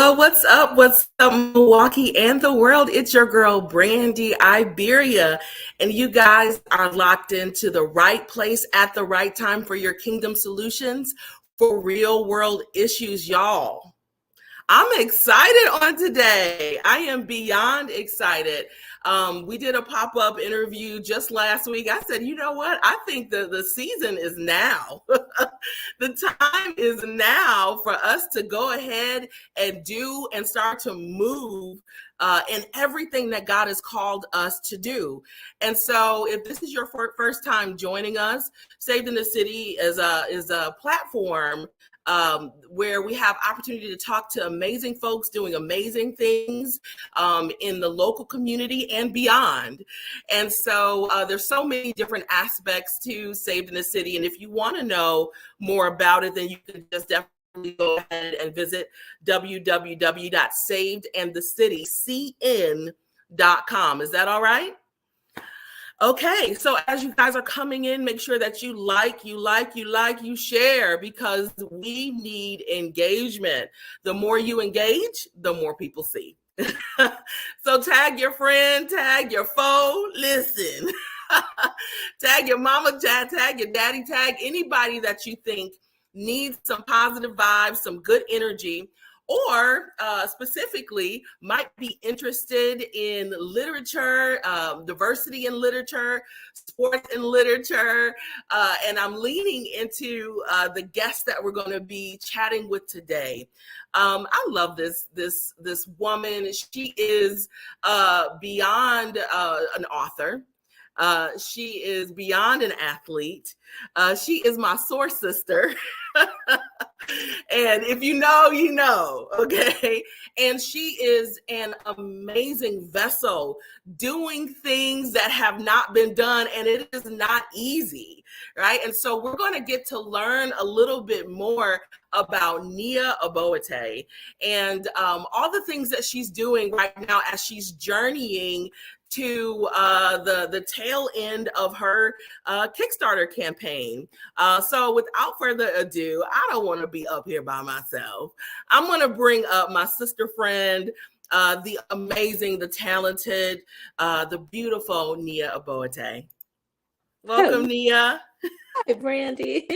Well, what's up? What's up, Milwaukee and the world? It's your girl, Brandy Iberia, and you guys are locked into the right place at the right time for your kingdom solutions for real world issues, y'all. I'm excited on today. I am beyond excited. We did a pop-up interview just last week. I said, you know what? I think the season is now. The time is now for us to go ahead and do and start to move in everything that God has called us to do. And so if this is your first time joining us, Saved in the City is a platform where we have opportunity to talk to amazing folks doing amazing things in the local community and beyond. And so there's so many different aspects to Saved in the City. And if you want to know more about it, then you can just definitely go ahead and visit www.savedandthecitycn.com. Is that all right? Okay, so as you guys are coming in, make sure that you you share, because we need engagement. The more you engage, the more people see. So tag your friend, tag your foe, listen. Tag your mama, tag your daddy, tag anybody that you think needs some positive vibes, some good energy, or specifically might be interested in literature, diversity in literature, sports in literature. And I'm leaning into the guest that we're going to be chatting with today. I love this woman. She is beyond an author. She is beyond an athlete. She is my source sister. And if you know, you know, okay? And she is an amazing vessel doing things that have not been done, and it is not easy, right? And so we're going to get to learn a little bit more about Nia Obotette and all the things that she's doing right now as she's journeying to the tail end of her Kickstarter campaign. So without further ado, I don't want to be up here by myself. I'm going to bring up my sister friend, the amazing, the talented, the beautiful Nia Obotette. Welcome, Nia. Hi, Brandy.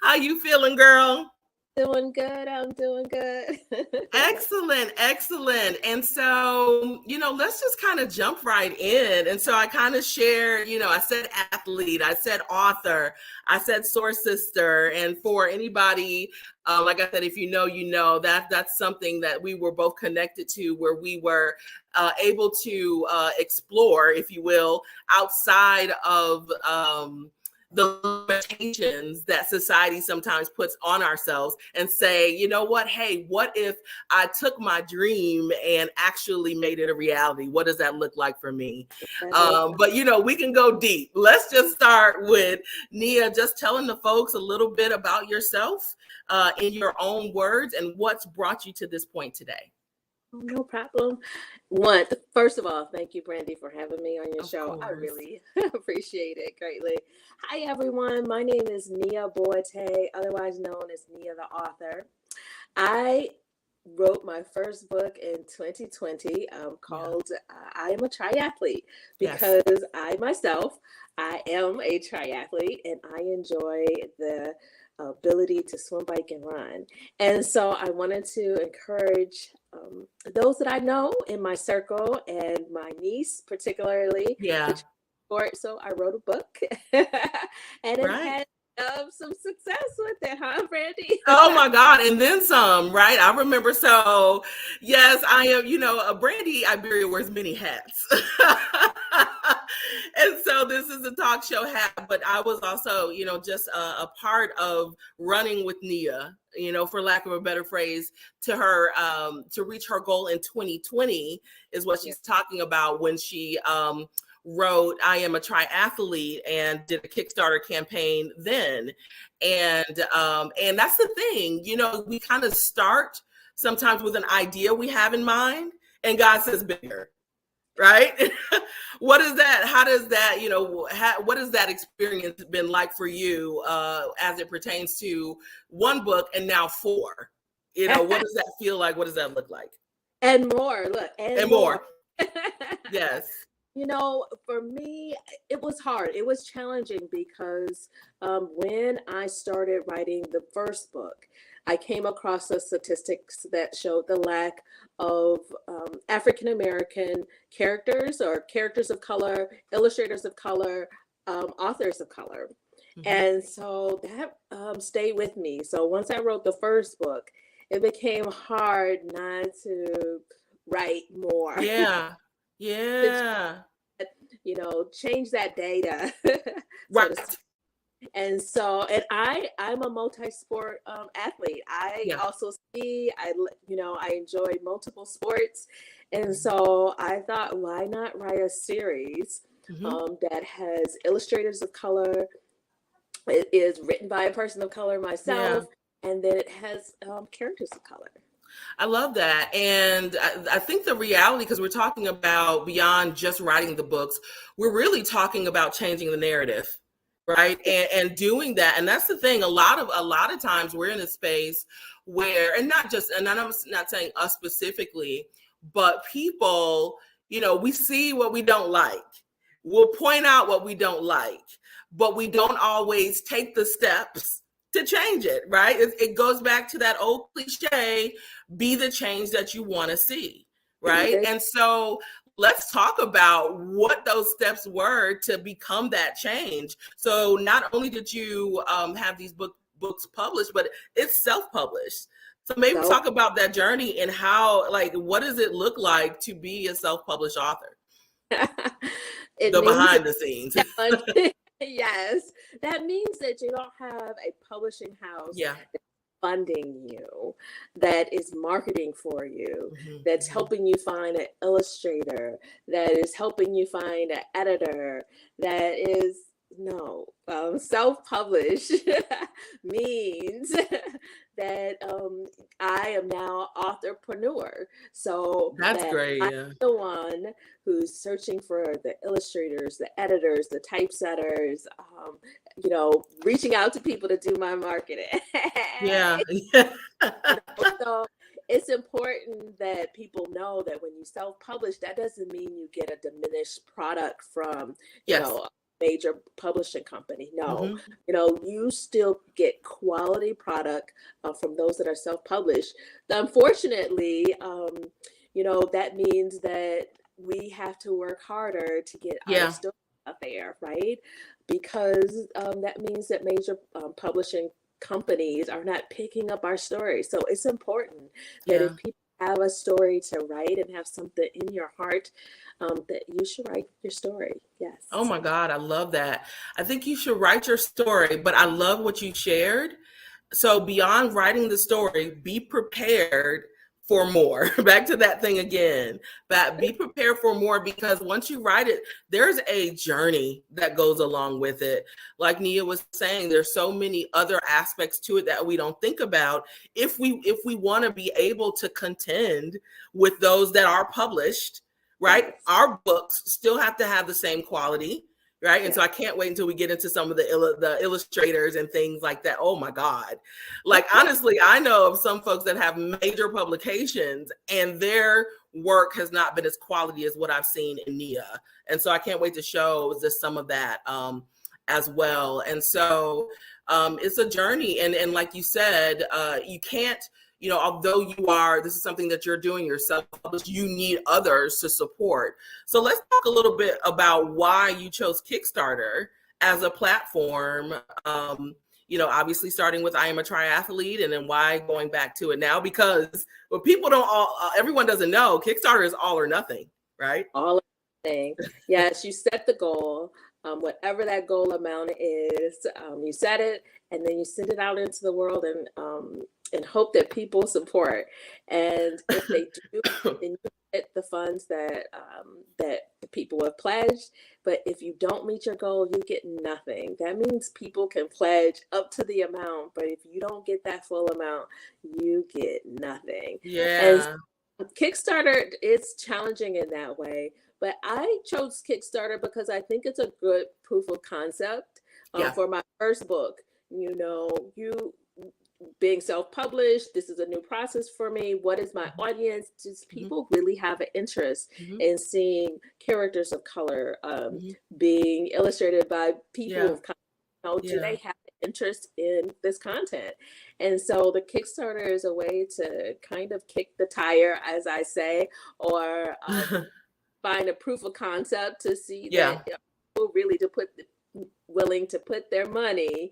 How you feeling, girl? Doing good. I'm doing good. Excellent. And so, let's just kind of jump right in. And so I kind of share, I said athlete, I said author, I said source sister. And for anybody, like I said, if you know, that's something that we were both connected to, where we were able to explore, if you will, outside of the limitations that society sometimes puts on ourselves, and say, you know what, hey, what if I took my dream and actually made it a reality? What does that look like for me? But we can go deep. Let's just start with Nia, just telling the folks a little bit about yourself in your own words, and what's brought you to this point today. No problem. First of all, thank you, Brandy, for having me on your show. I really appreciate it greatly. Hi, everyone. My name is Nia Obotette, otherwise known as Nia the author. I wrote my first book in 2020 called I Am a Triathlete, because I am a triathlete, and I enjoy the ability to swim, bike, and run. And so I wanted to encourage those that I know in my circle, and my niece particularly. So I wrote a book, and it had some success with it, huh, Brandy? Oh my God, and then some, right? I remember. So yes, I am, Brandy Iberia wears many hats. And so this is a talk show hat, but I was also, just a part of running with Nia, for lack of a better phrase, to her, to reach her goal in 2020 is what she's talking about when she wrote I Am a Triathlete and did a Kickstarter campaign then. And that's the thing, we kind of start sometimes with an idea we have in mind, and God says bigger. Right? What is that? How does that, what has that experience been like for you as it pertains to one book and now four? What does that feel like? What does that look like? And more, look, and And more. more. Yes. For me, it was hard. It was challenging because when I started writing the first book, I came across the statistics that showed the lack of African American characters or characters of color, illustrators of color, authors of color. And so that stayed with me. So once I wrote the first book, it became hard not to write more. Yeah. Yeah. Change that data. So to Right. speak. And I'm a multi-sport athlete. I Yeah. also ski. I enjoy multiple sports, and so I thought, why not write a series that has illustrators of color? It is written by a person of color, Yeah. myself, and then it has characters of color. I love that. And I think the reality, because we're talking about beyond just writing the books, we're really talking about changing the narrative, right? And doing that. And that's the thing. A lot of times we're in a space where, and I'm not saying us specifically, but people, we see what we don't like. We'll point out what we don't like, but we don't always take the steps to change it, right? It goes back to that old cliche, be the change that you want to see, right? And so let's talk about what those steps were to become that change. So not only did you have these books published, but it's self-published. So maybe talk about that journey and how, what does it look like to be a self-published author? The behind the scenes. Yes, that means that you don't have a publishing house that's funding you, that is marketing for you, that's helping you find an illustrator, that is helping you find an editor, that is self-published means that I am now authorpreneur. So that's great. I'm the one who's searching for the illustrators, the editors, the typesetters, reaching out to people to do my marketing. Yeah. So it's important that people know that when you self-publish, that doesn't mean you get a diminished product from, a major publishing company. No, you still get quality product from those that are self-published. Unfortunately, that means that we have to work harder to get our story out there, right? Because that means that major publishing companies are not picking up our story. So it's important that if people have a story to write and have something in your heart, that you should write your story. Yes. Oh my God, I love that. I think you should write your story, but I love what you shared. So beyond writing the story, be prepared for more. Back to that thing again. But be prepared for more, because once you write it, there's a journey that goes along with it. Like Nia was saying, there's so many other aspects to it that we don't think about if we want to be able to contend with those that are published, right? Yes. Our books still have to have the same quality. Right. And so I can't wait until we get into some of the illustrators and things like that. Oh, my God. Like, honestly, I know of some folks that have major publications and their work has not been as quality as what I've seen in Nia. And so I can't wait to show just some of that as well. And so it's a journey. And like you said, you can't, although this is something that you're doing yourself, you need others to support. So let's talk a little bit about why you chose Kickstarter as a platform. Obviously starting with I Am a Triathlete, and then why going back to it now, because what people everyone doesn't know, Kickstarter is all or nothing, right? All or nothing. Yes, you set the goal. Whatever that goal amount is, you set it, and then you send it out into the world and hope that people support. And if they do, then you get the funds that the people have pledged. But if you don't meet your goal, you get nothing. That means people can pledge up to the amount, but if you don't get that full amount, you get nothing. Yeah. And Kickstarter is challenging in that way. But I chose Kickstarter because I think it's a good proof of concept for my first book. being self-published, this is a new process for me. What is my audience? Just people really have an interest in seeing characters of color being illustrated by people of color. Do they have interest in this content? And so the Kickstarter is a way to kind of kick the tire, as I say, or find a proof of concept to see that people really willing to put their money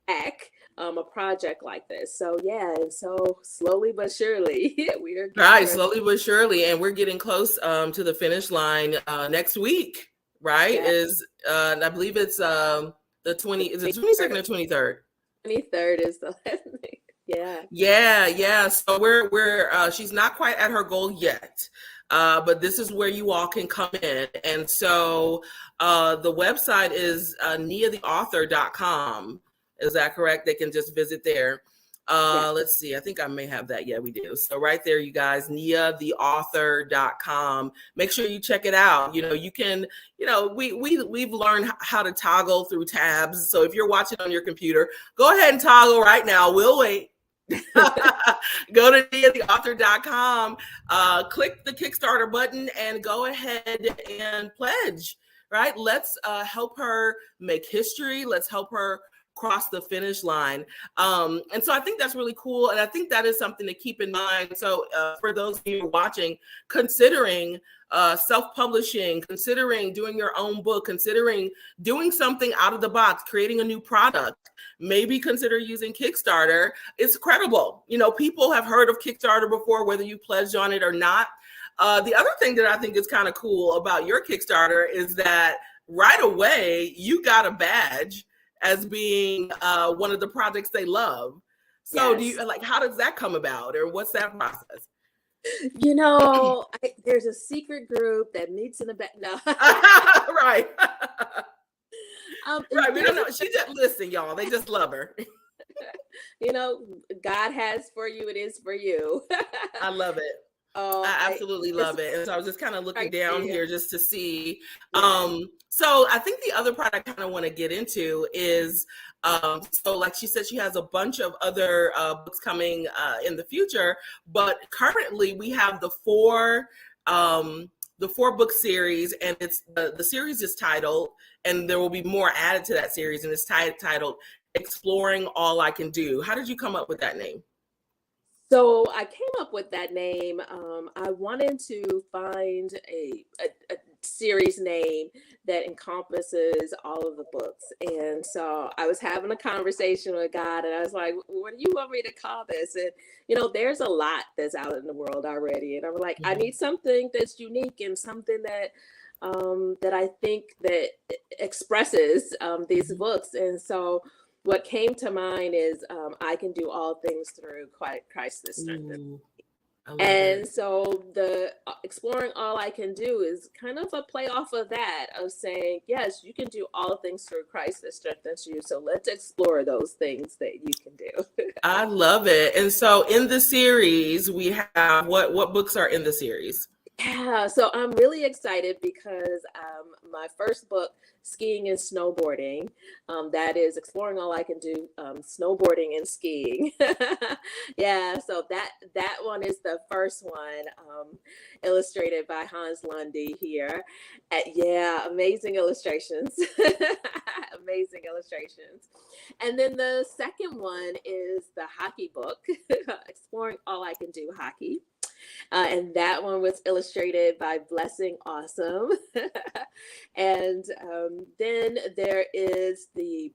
back a project like this. So and so slowly but surely we are slowly but surely, and we're getting close to the finish line next week, right? Is I believe it's the 22nd or 23rd? 23rd is the last thing. So we're she's not quite at her goal yet. But this is where you all can come in. And so the website is niatheauthor.com. Is that correct? They can just visit there. Let's see. I think I may have that. Yeah, we do. So right there, you guys, niatheauthor.com. Make sure you check it out. You can, we've learned how to toggle through tabs. So if you're watching on your computer, go ahead and toggle right now. We'll wait. Go to niatheauthor.com, click the Kickstarter button and go ahead and pledge, right? Let's help her make history. Let's help her cross the finish line. And so I think that's really cool. And I think that is something to keep in mind. So for those of you watching, considering self-publishing, considering doing your own book, considering doing something out of the box, creating a new product, maybe consider using Kickstarter. It's credible. People have heard of Kickstarter before, whether you pledged on it or not. The other thing that I think is kind of cool about your Kickstarter is that right away, you got a badge as being one of the projects they love. So do you how does that come about, or what's that process? There's a secret group that meets in the back. No. Right. Right. We don't know. She just listen, y'all. They just love her. God has for you. It is for you. I love it. I absolutely love it. And so I was just kind of looking down here just to see. So I think the other part I kind of want to get into is, so like she said, she has a bunch of other books coming in the future, but currently we have the four book series, and it's the series is titled, and there will be more added to that series, and it's titled Exploring All I Can Do. How did you come up with that name? So I came up with that name. I wanted to find a series name that encompasses all of the books. And so I was having a conversation with God, and I was like, what do you want me to call this? And, there's a lot that's out in the world already. And I'm like, I need something that's unique and something that I think that expresses these books. And so what came to mind is I can do all things through Christ that strengthens me. And so the exploring all I can do is kind of a play off of that, of saying, yes, you can do all things through Christ that strengthens you. So let's explore those things that you can do. I love it. And so in the series, we have what books are in the series? Yeah, so I'm really excited because my first book, Skiing and Snowboarding, that is exploring all I can do, snowboarding and skiing. Yeah, so that one is the first one, illustrated by Hans Lundy here. Amazing illustrations. Amazing illustrations. And then the second one is the hockey book, Exploring All I Can Do Hockey. And that one was illustrated by Blessing Ossom. And then there is the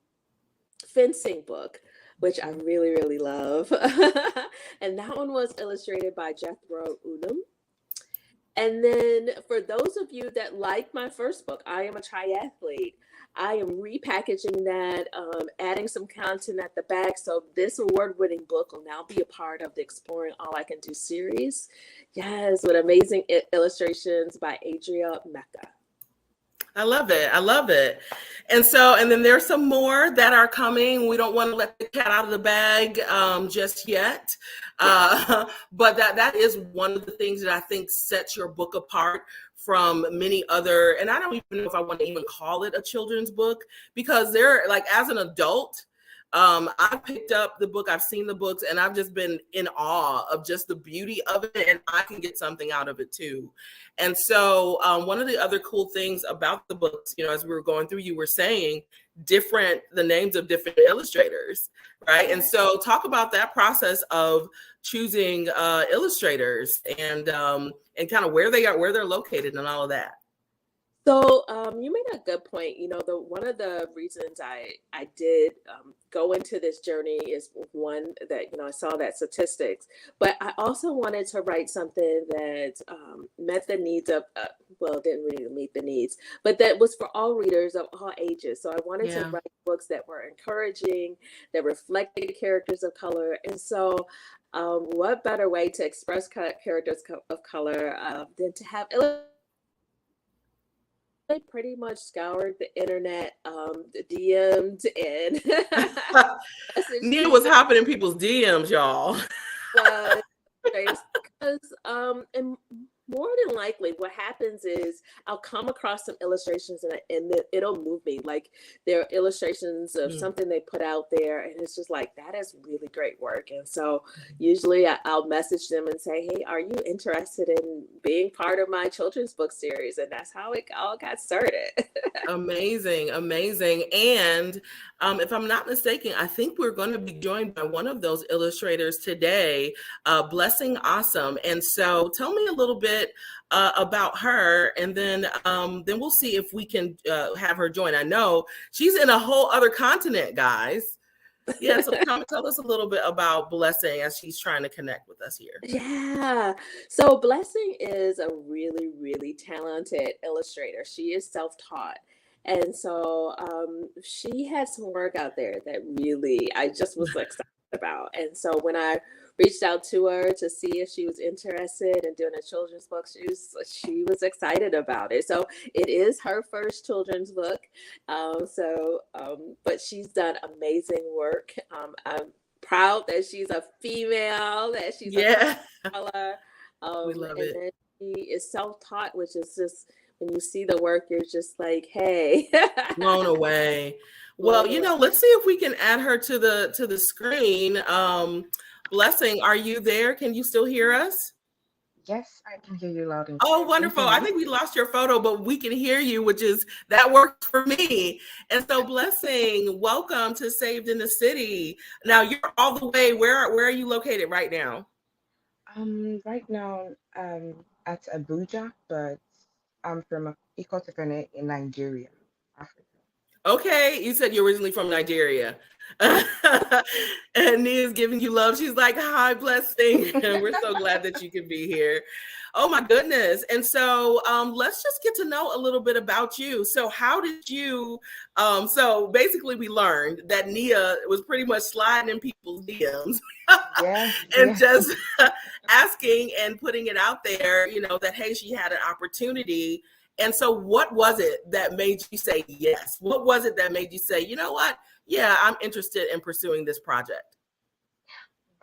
fencing book, which I really, really love. And that one was illustrated by Jethro Unum. And then for those of you that like my first book, I Am a Triathlete, I am repackaging that, adding some content at the back. So this award-winning book will now be a part of the Exploring All I Can Do series. Yes, with amazing illustrations by Adria Mecca. I love it. I love it. And then there's some more that are coming. We don't want to let the cat out of the bag just yet. But that is one of the things that I think sets your book apart from many other, and I don't even know if I want to even call it a children's book, because they're like, as an adult, I picked up the book, I've seen the books, and I've just been in awe of just the beauty of it, and I can get something out of it too. And so one of the other cool things about the books, as we were going through, you were saying the names of different illustrators, right? And so talk about that process of choosing illustrators and kind of where they're located and all of that. So you made a good point. One of the reasons I did go into this journey is one that I saw that statistics, but I also wanted to write something that met the needs of didn't really meet the needs, but that was for all readers of all ages. So I wanted to write books that were encouraging, that reflected characters of color, and so. What better way to express characters of color than to have pretty much scoured the internet, DM'd, and Nia was hopping in people's DMs, y'all. Because and more than likely what happens is I'll come across some illustrations and it'll move me. Like there are illustrations of something they put out there and it's just like, that is really great work. And so usually I'll message them and say, hey, are you interested in being part of my children's book series? And that's how it all got started. Amazing. And if I'm not mistaken, I think we're going to be joined by one of those illustrators today, Blessing Ossom. And so tell me a little bit about her, and then we'll see if we can have her join. I know she's in a whole other continent, guys. Yeah, so tell us a little bit about Blessing as she's trying to connect with us here. Yeah, so Blessing is a really, really talented illustrator. She is self-taught. And so she had some work out there that really I just was excited about. And so when I reached out to her to see if she was interested in doing a children's book, she was excited about it. So it is her first children's book. But she's done amazing work. I'm proud that she's a female, that she's a color. We love it. And she is self-taught, which is just, when you see the work, you're just like, hey. Blown away. Well, let's see if we can add her to the screen. Blessing, are you there? Can you still hear us? Yes, I can hear you loud and clear. Oh, wonderful. I think we lost your photo, but we can hear you, that works for me. And so Blessing, welcome to Saved in the City. Now you're all the way, where are you located right now? Right now, at Abuja, but I'm from Ikotekene in Nigeria, Africa. Okay, you said you're originally from Nigeria. And Nia's giving you love. She's like, hi, Blessing. And we're so glad that you can be here. Oh my goodness. And so let's just get to know a little bit about you. So how did you, so basically we learned that Nia was pretty much sliding in people's DMs and just asking and putting it out there, that, hey, she had an opportunity. And so what was it that made you say yes? What was it that made you say, you know what? Yeah, I'm interested in pursuing this project?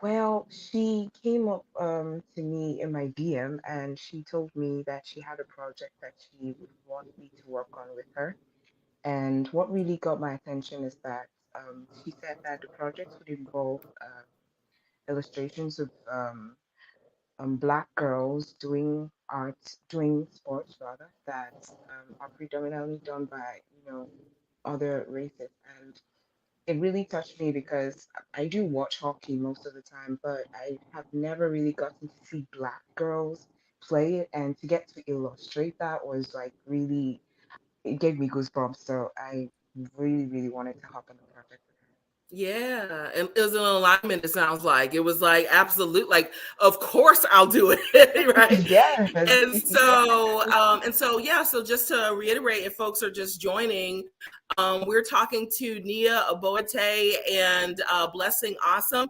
Well, she came up to me in my DM and she told me that she had a project that she would want me to work on with her. And what really got my attention is that she said that the project would involve illustrations of Black girls doing art, doing sports rather, that are predominantly done by, other races. And it really touched me because I do watch hockey most of the time, but I have never really gotten to see Black girls play it. And to get to illustrate that was like really, it gave me goosebumps. So I really, really wanted to hop on the project. Yeah, and it was an alignment. It sounds like it was like absolute, like of course I'll do it, right? Yes. So just to reiterate, if folks are just joining, we're talking to Nia Obotette and Blessing Ossom.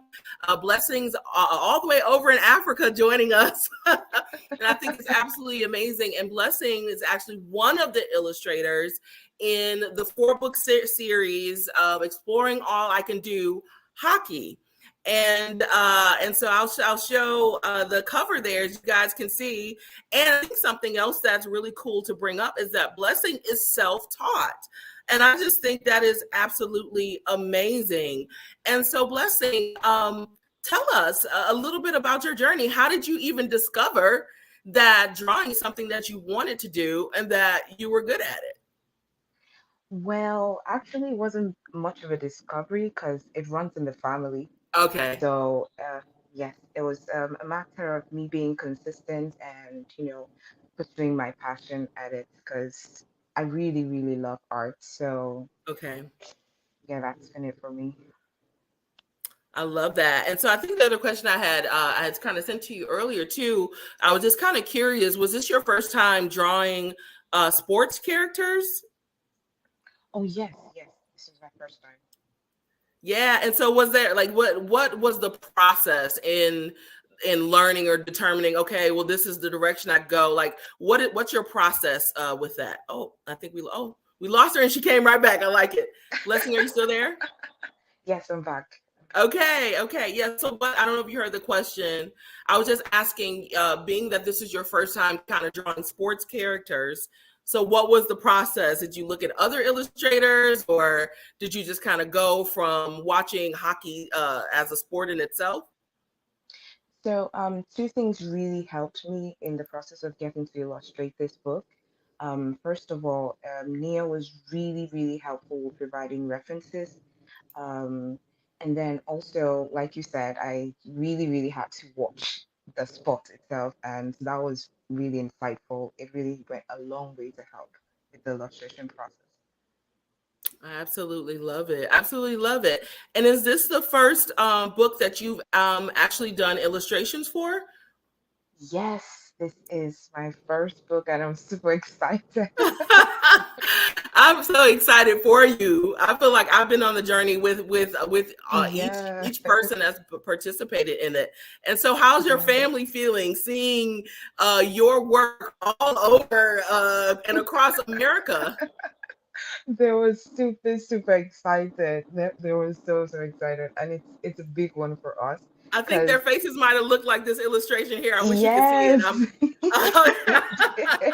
Blessings all the way over in Africa joining us, and I think it's absolutely amazing. And Blessing is actually one of the illustrators in the 4-book series of Exploring All I Can Do Hockey. And so I'll show the cover there, as you guys can see. And I think something else that's really cool to bring up is that Blessing is self-taught, and I just think that is absolutely amazing. And so, Blessing, tell us a little bit about your journey. How did you even discover that drawing is something that you wanted to do and that you were good at it? Well, actually, it wasn't much of a discovery because it runs in the family. Okay. So, yes, it was a matter of me being consistent and, pursuing my passion at it because I really, really love art. So, Okay. yeah, that's been it for me. I love that. And so I think the other question I had kind of sent to you earlier too. I was just kind of curious, was this your first time drawing sports characters? Oh, yes, yes, this is my first time. Yeah. And so was there like what was the process in learning or determining, okay, well, this is the direction I go? Like what's your process with that? Oh, I think we lost her and she came right back. I like it. Blessing, are you still there? Yes, I'm back. Okay, okay. Yeah. So, but I don't know if you heard the question. I was just asking, being that this is your first time kind of drawing sports characters. So, what was the process? Did you look at other illustrators, or did you just kind of go from watching hockey as a sport in itself? So, two things really helped me in the process of getting to illustrate this book. First of all, Nia was really, really helpful with providing references. Um, and then also, like you said, I really, really had to watch the spot itself, and that was really insightful. It really went a long way to help with the illustration process. I absolutely love it. Absolutely love it. And is this the first book that you've actually done illustrations for? Yes, this is my first book, and I'm super excited. I'm so excited for you. I feel like I've been on the journey with Yeah, each person that's participated in it. And so, how's your yeah. family feeling seeing your work all over and across America? They were super, super excited. They were so, so excited, and it's a big one for us, I think their because faces might have looked like this illustration here. I wish you could see it. yes, they did.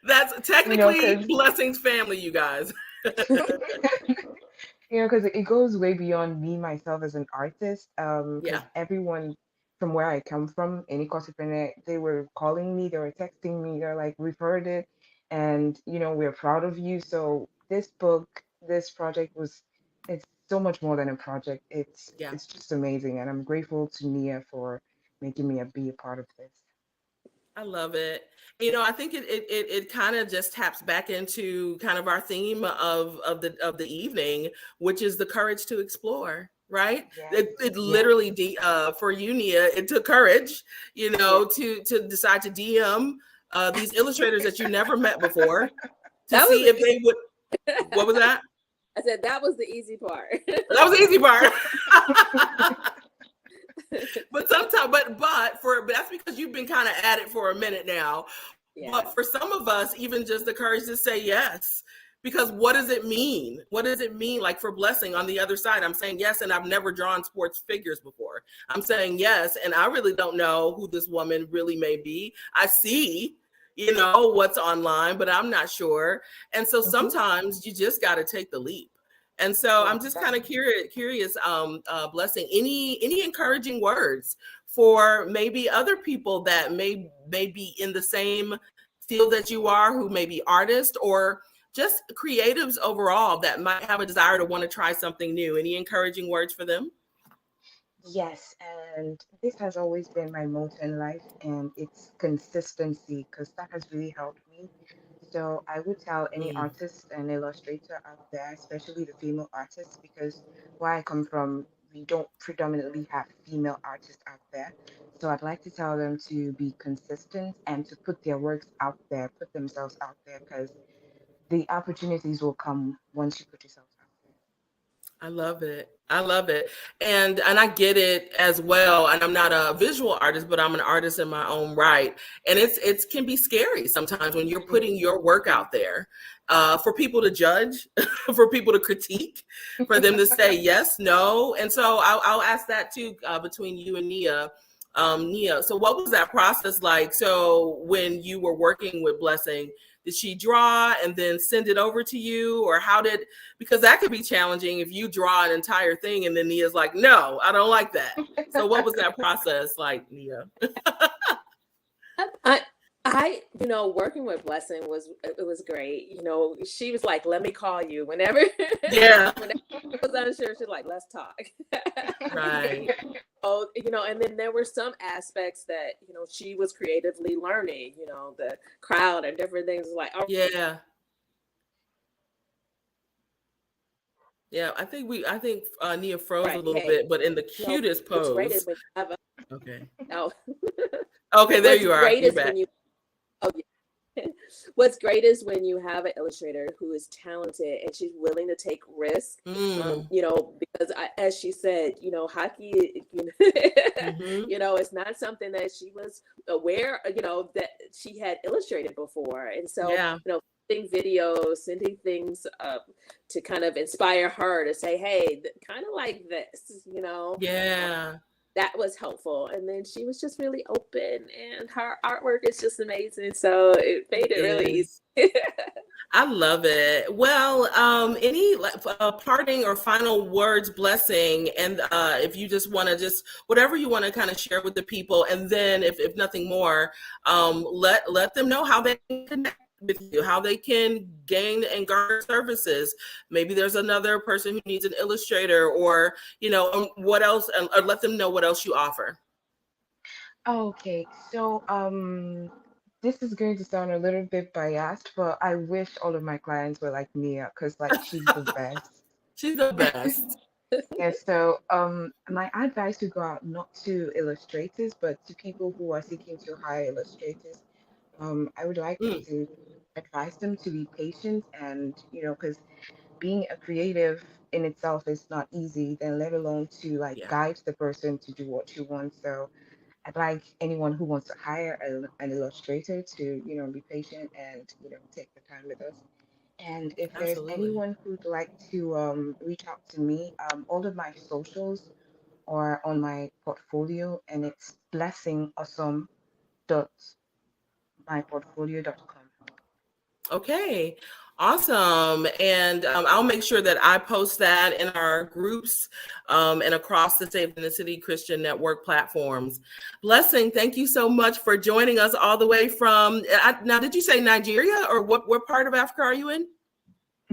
That's technically Because Blessings family, you guys. because it goes way beyond me myself as an artist. Yeah, Because everyone from where I come from, any Kosipene, they were calling me, they were texting me, they're like, "We've heard it, and we're proud of you." So this book, this project it's so much more than a project. It's yeah. it's just amazing, and I'm grateful to Nia for making me be a part of this. I love it. I think it kind of just taps back into kind of our theme of the evening, which is the courage to explore. Right? Yes, It yes, literally for you, Nia, it took courage, Yeah. to decide to DM these illustrators that you never met before to That was see if the they would. What was that? I said that was the easy part. That was the easy part. But sometimes, but that's because you've been kind of at it for a minute now. Yeah. But for some of us, even just the courage to say yes, because what does it mean? What does it mean? Like for Blessing on the other side, I'm saying yes, and I've never drawn sports figures before. I'm saying yes, and I really don't know who this woman really may be. I see, what's online, but I'm not sure. And so hmm sometimes you just got to take the leap. And so yeah, I'm just kind of exactly. curious, Blessing, any encouraging words for maybe other people that may be in the same field that you are, who may be artists or just creatives overall that might have a desire to want to try something new. Any encouraging words for them? Yes, and this has always been my motto in life, and it's consistency, because that has really helped me. So I would tell any Mm, artist and illustrator out there, especially the female artists, because where I come from, we don't predominantly have female artists out there. So I'd like to tell them to be consistent and to put their works out there, put themselves out there, because the opportunities will come once you put yourself out there. I love it. I love it. And I get it as well. And I'm not a visual artist, but I'm an artist in my own right. And it can be scary sometimes when you're putting your work out there for people to judge, for people to critique, for them to say yes, no. And so I'll ask that too between you and Nia. Nia, so what was that process like? So when you were working with Blessing, did she draw and then send it over to you, or because that could be challenging if you draw an entire thing and then Nia's like, no, I don't like that. So what was that process like, Nia? Working with Blessing was great. She was like, let me call you whenever. Yeah. Whenever I was unsure, she's like, let's talk. Right. And then there were some aspects that, she was creatively learning, the crowd and different things like, oh, yeah. Yeah, I think Nia froze a little bit, but in the cutest pose. What's great is when you have okay. Oh. Okay, there you are. You're back. What's great is when you have an illustrator who is talented and she's willing to take risks, because as she said, hockey, it's not something that she was aware, that she had illustrated before. And so, sending videos, sending things up to kind of inspire her to say, hey, kind of like this, Yeah. That was helpful. And then she was just really open, and her artwork is just amazing. So it made it really easy. I love it. Well, any parting or final words, Blessing, and if you just want to whatever you want to kind of share with the people, and then if nothing more, let them know how they can connect with you, how they can gain and garner services. Maybe there's another person who needs an illustrator, or what else, and let them know what else you offer. Okay, so this is going to sound a little bit biased, but I wish all of my clients were like Nia, because she's the best. She's the best. Yeah, so my advice would go out not to illustrators, but to people who are seeking to hire illustrators. I would like to advise them to be patient, and because being a creative in itself is not easy, then let alone to guide the person to do what you want. So I'd like anyone who wants to hire an illustrator to be patient and take the time with us. And if there's anyone who'd like to reach out to me, all of my socials are on my portfolio, and it's blessingawesome.myportfolio.com. Okay, awesome. And I'll make sure that I post that in our groups and across the Save in the City Christian Network platforms. Blessing, thank you so much for joining us all the way from, now did you say Nigeria, or what part of Africa are you in?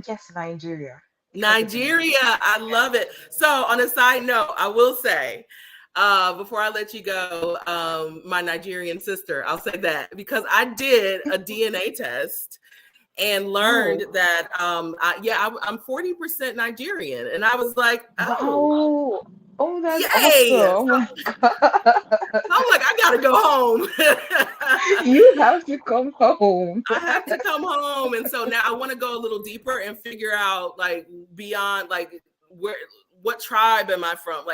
Yes, Nigeria. Nigeria, I love it. So on a side note, I will say, before I let you go, my Nigerian sister, I'll say that, because I did a DNA test and learned that I'm 40% Nigerian, and I was like, oh, that's yay! awesome. I'm like, I gotta go home. You have to come home. I have to come home, and so now I want to go a little deeper and figure out beyond what tribe am I from?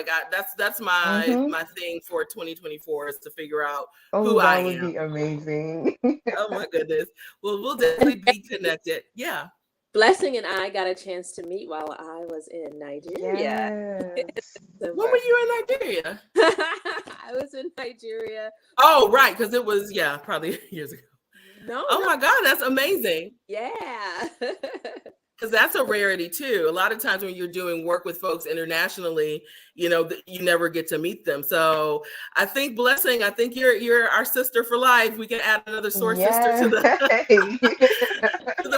That's my thing for 2024 is to figure out who I am. That would be amazing. Oh my goodness. Well, we'll definitely be connected. Yeah. Blessing and I got a chance to meet while I was in Nigeria. Yes. When were you in Nigeria? I was in Nigeria. Oh, right, because it was probably years ago. No. My God, that's amazing. Yeah. Because that's a rarity too. A lot of times when you're doing work with folks internationally, you never get to meet them. So I think Blessing, you're our sister for life. We can add another source sister to the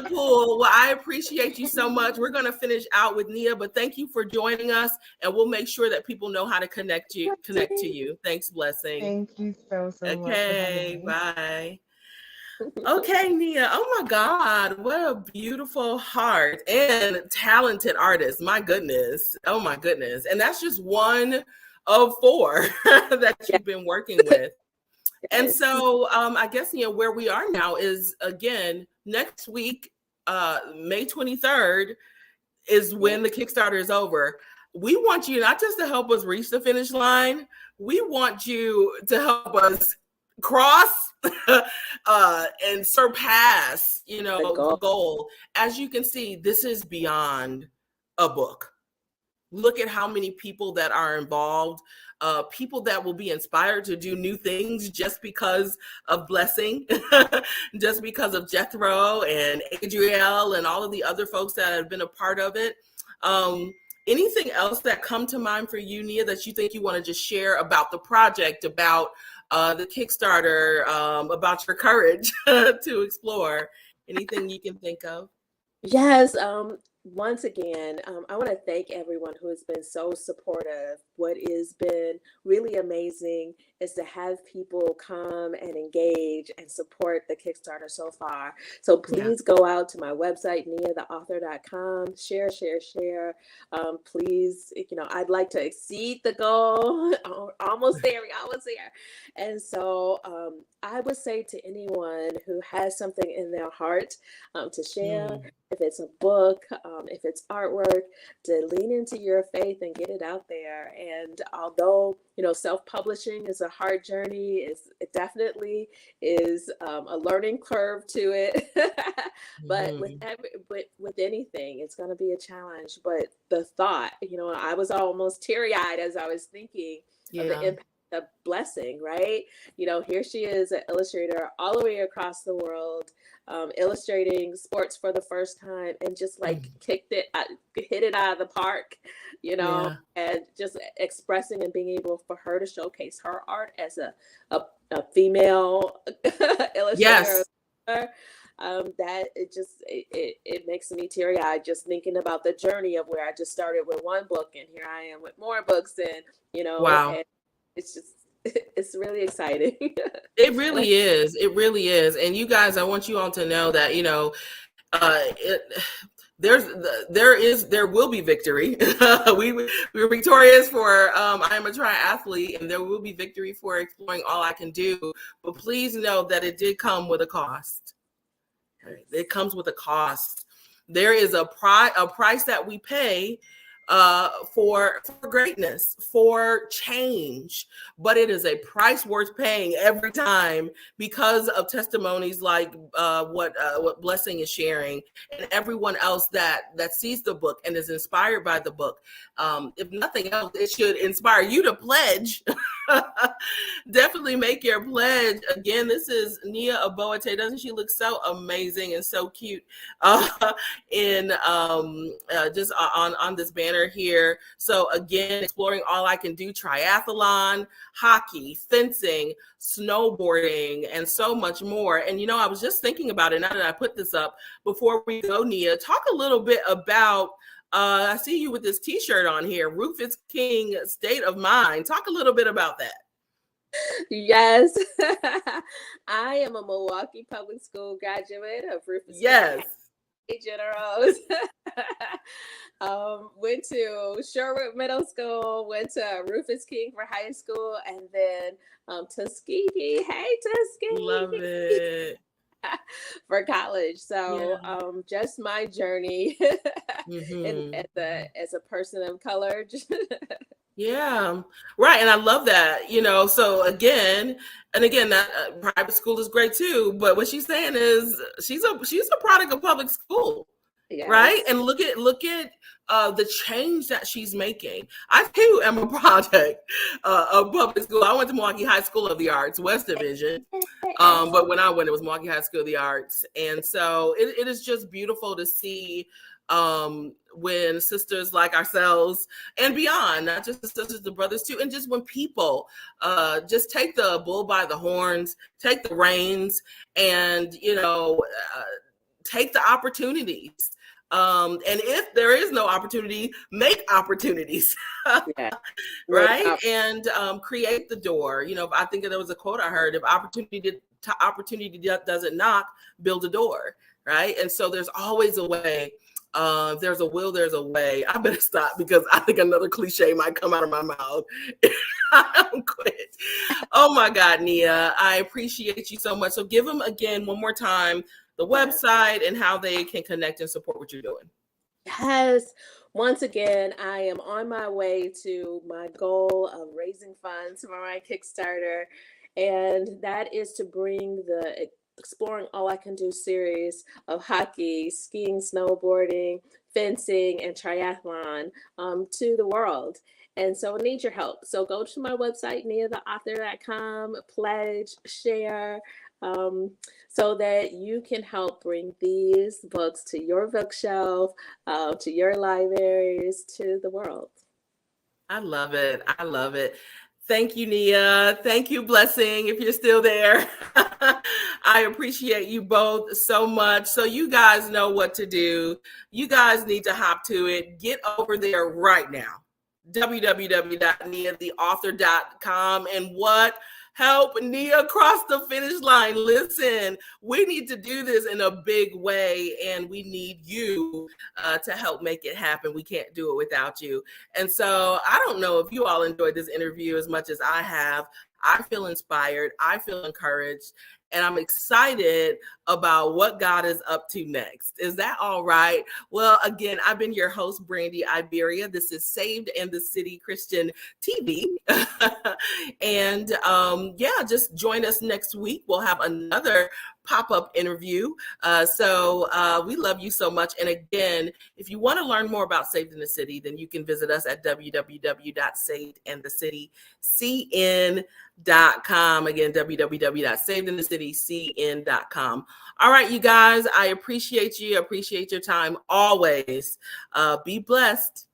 pool. Well, I appreciate you so much. We're going to finish out with Nia, but thank you for joining us, and we'll make sure that people know how to connect to you. Thanks, Blessing. Thank you so much. Okay, bye. Okay, Nia. Oh my God, what a beautiful heart and talented artist. My goodness. Oh my goodness. And that's just one of 4 that you've been working with. And so I guess, where we are now is, again, next week, May 23rd, is when the Kickstarter is over. We want you not just to help us reach the finish line, we want you to help us cross and surpass, the goal. As you can see, this is beyond a book. Look at how many people that are involved, people that will be inspired to do new things just because of Blessing, just because of Jethro and Adriel and all of the other folks that have been a part of it. Anything else that come to mind for you, Nia, that you think you want to just share about the project, about the Kickstarter, about your courage to explore? Anything you can think of? Yes. Once again, I want to thank everyone who has been so supportive. What has been really amazing is to have people come and engage and support the Kickstarter so far. So please go out to my website, niatheauthor.com, share. Please, I'd like to exceed the goal. Almost there, we almost there. And so I would say to anyone who has something in their heart to share, if it's a book, if it's artwork, to lean into your faith and get it out there. And although, self-publishing is a hard journey, it definitely is a learning curve to it. But with anything, it's going to be a challenge. But the thought, I was almost teary-eyed as I was thinking of the impact of Blessing, right? Here she is, an illustrator all the way across the world, illustrating sports for the first time, and just hit it out of the park, and just expressing and being able for her to showcase her art as a female illustrator. Yes. That it makes me teary-eyed just thinking about the journey of where I just started with one book and here I am with more books, and wow. And it's really exciting. It really is. It really is. And you guys, I want you all to know that, there will be victory. We were victorious for I am a triathlete, and there will be victory for exploring all I can do. But please know that it did come with a cost. It comes with a cost. There is a price that we pay for greatness, for change, but it is a price worth paying every time because of testimonies like what Blessing is sharing, and everyone else that sees the book and is inspired by the book. If nothing else, it should inspire you to pledge. Definitely make your pledge. Again, this is Nia Obotette. Doesn't she look so amazing and so cute in just on this banner here? So again, exploring all I can do: triathlon, hockey, fencing, snowboarding, and so much more. And I was just thinking about it now that I put this up. Before we go, Nia, talk a little bit about I see you with this t-shirt on here, Rufus King State of Mind. Talk a little bit about that. Yes. I am a Milwaukee Public School graduate of Rufus King Generals. Went to Sherwood Middle School, went to Rufus King for high school, and then Tuskegee. Hey, Tuskegee. Love it. For college. So just my journey as a person of color. Yeah, right. And I love that, so again, that private school is great too. But what she's saying is she's a product of public school. Yes. Right. And look at the change that she's making. I too am a product of public school. I went to Milwaukee High School of the Arts, West Division. But when I went, it was Milwaukee High School of the Arts. And so it is just beautiful to see when sisters like ourselves and beyond, not just the sisters, the brothers too, and just when people just take the bull by the horns, take the reins, and take the opportunities. And if there is no opportunity, make opportunities, right? And create the door. I think there was a quote I heard: if opportunity doesn't knock, build a door, right? And so there's always a way. If there's a will, there's a way. I better stop because I think another cliche might come out of my mouth. I'm quit. Oh my God, Nia, I appreciate you so much. So give them again one more time the website and how they can connect and support what you're doing. Yes. Once again, I am on my way to my goal of raising funds for my Kickstarter, and that is to bring the Exploring All I Can Do series of hockey, skiing, snowboarding, fencing, and triathlon to the world. And so I need your help. So go to my website, niatheauthor.com, pledge, share. Um, so that you can help bring these books to your bookshelf, to your libraries, to the world. I love it. I love it. Thank you, Nia. Thank you, Blessing, if you're still there. I appreciate you both so much. So you guys know what to do. You guys need to hop to it. Get over there right now. www.niatheauthor.com and what? Help Nia cross the finish line. Listen, we need to do this in a big way, and we need you to help make it happen. We can't do it without you. And so I don't know if you all enjoyed this interview as much as I have. I feel inspired. I feel encouraged. And I'm excited about what God is up to next. Is that all right? Well, again, I've been your host, Brandy Iberia. This is Saved in the City Christian TV. And yeah, just join us next week. We'll have another pop-up interview. So we love you so much. And again, if you want to learn more about Saved in the City, then you can visit us at www.savedinthecitycn.com. Again, www.savedinthecitycn.com. All right, you guys, I appreciate you. Appreciate your time always. Be blessed.